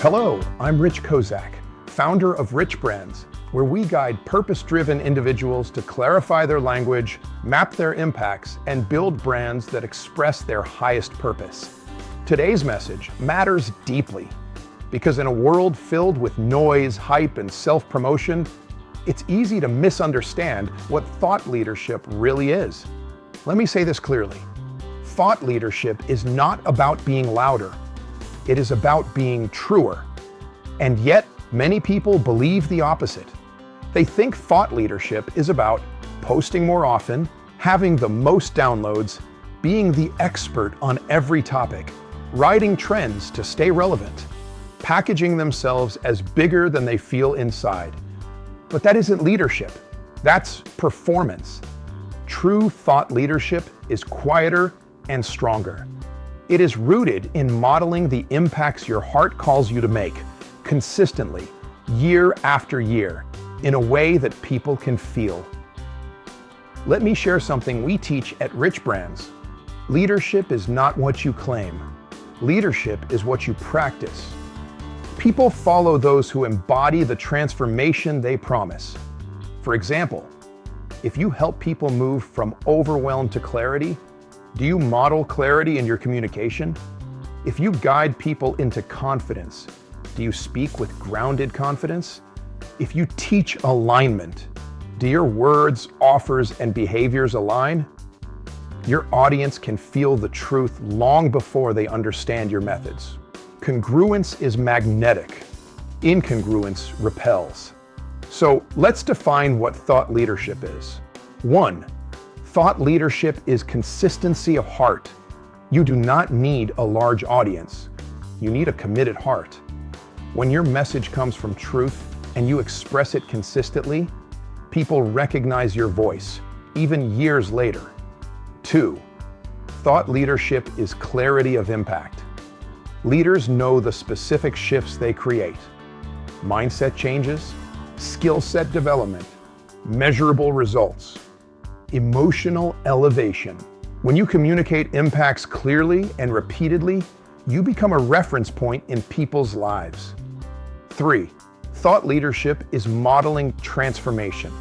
Hello, I'm Rich Kozak, founder of Rich Brands, where we guide purpose-driven individuals to clarify their language, map their impacts, and build brands that express their highest purpose. Today's message matters deeply because in a world filled with noise, hype, and self-promotion, it's easy to misunderstand what thought leadership really is. Let me say this clearly. Thought leadership is not about being louder. It is about being truer. And yet, many people believe the opposite. They think thought leadership is about posting more often, having the most downloads, being the expert on every topic, riding trends to stay relevant, packaging themselves as bigger than they feel inside. But that isn't leadership. That's performance. True thought leadership is quieter and stronger. It is rooted in modeling the impacts your heart calls you to make, consistently, year after year, in a way that people can feel. Let me share something we teach at Rich Brands. Leadership is not what you claim. Leadership is what you practice. People follow those who embody the transformation they promise. For example, if you help people move from overwhelm to clarity, do you model clarity in your communication? If you guide people into confidence, do you speak with grounded confidence? If you teach alignment, do your words, offers, and behaviors align? Your audience can feel the truth long before they understand your methods. Congruence is magnetic. Incongruence repels. So let's define what thought leadership is. 1. Thought leadership is consistency of heart. You do not need a large audience. You need a committed heart. When your message comes from truth and you express it consistently, people recognize your voice, even years later. 2. Thought leadership is clarity of impact. Leaders know the specific shifts they create. Mindset changes, skill set development, measurable results. Emotional elevation. When you communicate impacts clearly and repeatedly, you become a reference point in people's lives. 3. Thought leadership is modeling transformation.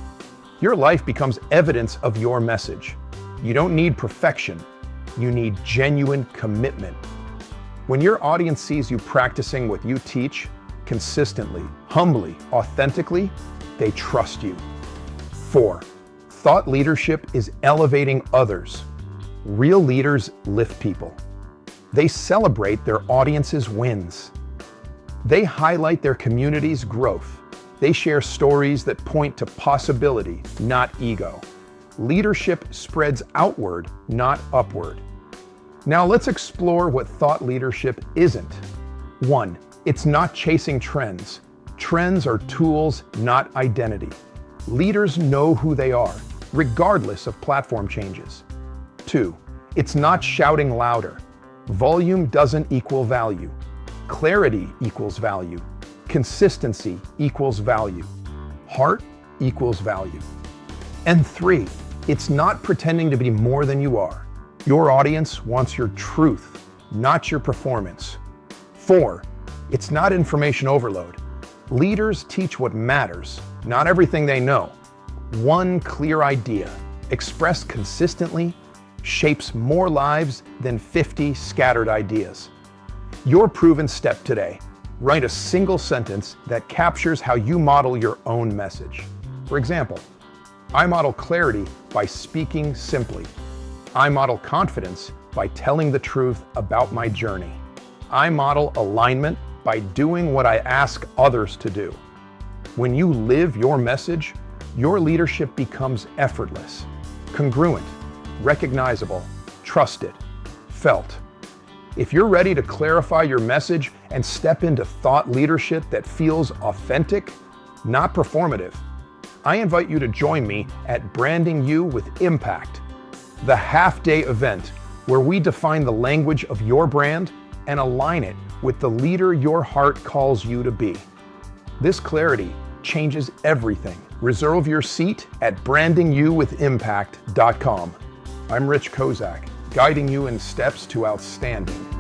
Your life becomes evidence of your message. You don't need perfection. You need genuine commitment. When your audience sees you practicing what you teach, consistently, humbly, authentically, they trust you. 4. Thought leadership is elevating others. Real leaders lift people. They celebrate their audience's wins. They highlight their community's growth. They share stories that point to possibility, not ego. Leadership spreads outward, not upward. Now let's explore what thought leadership isn't. 1. It's not chasing trends. Trends are tools, not identity. Leaders know who they are, regardless of platform changes. 2. It's not shouting louder. Volume doesn't equal value. Clarity equals value. Consistency equals value. Heart equals value. And 3. It's not pretending to be more than you are. Your audience wants your truth, not your performance. 4. It's not information overload. Leaders teach what matters, not everything they know. One clear idea, expressed consistently, shapes more lives than 50 scattered ideas. Your proven step today. Write a single sentence that captures how you model your own message. For example, I model clarity by speaking simply. I model confidence by telling the truth about my journey. I model alignment by doing what I ask others to do. When you live your message, your leadership becomes effortless, congruent, recognizable, trusted, felt. If you're ready to clarify your message and step into thought leadership that feels authentic, not performative, I invite you to join me at Branding You with Impact, the half-day event where we define the language of your brand and align it with the leader your heart calls you to be. This clarity changes everything. Reserve your seat at brandingyouwithimpact.com. I'm Rich Kozak, guiding you in steps to outstanding.